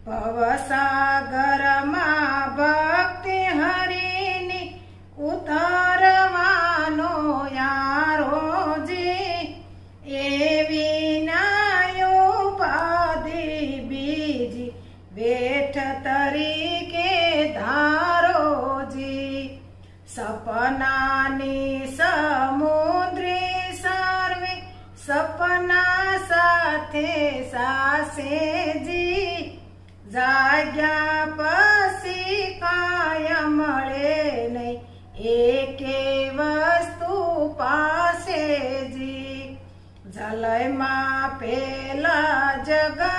ભવસાગરમાં ભક્તિ હરિની ઉતરવાનો યારો જી એવી ના ઉપાધિ બીજી વેઠ તરીકે ધારોજી સપનાની સમુદ્રી સર્વે સપના સાથે સાસેજી જાગ્યા પછી કાય મળે નહીં એકે વસ્તુ પાસેજી જલયમાં પેલા જગ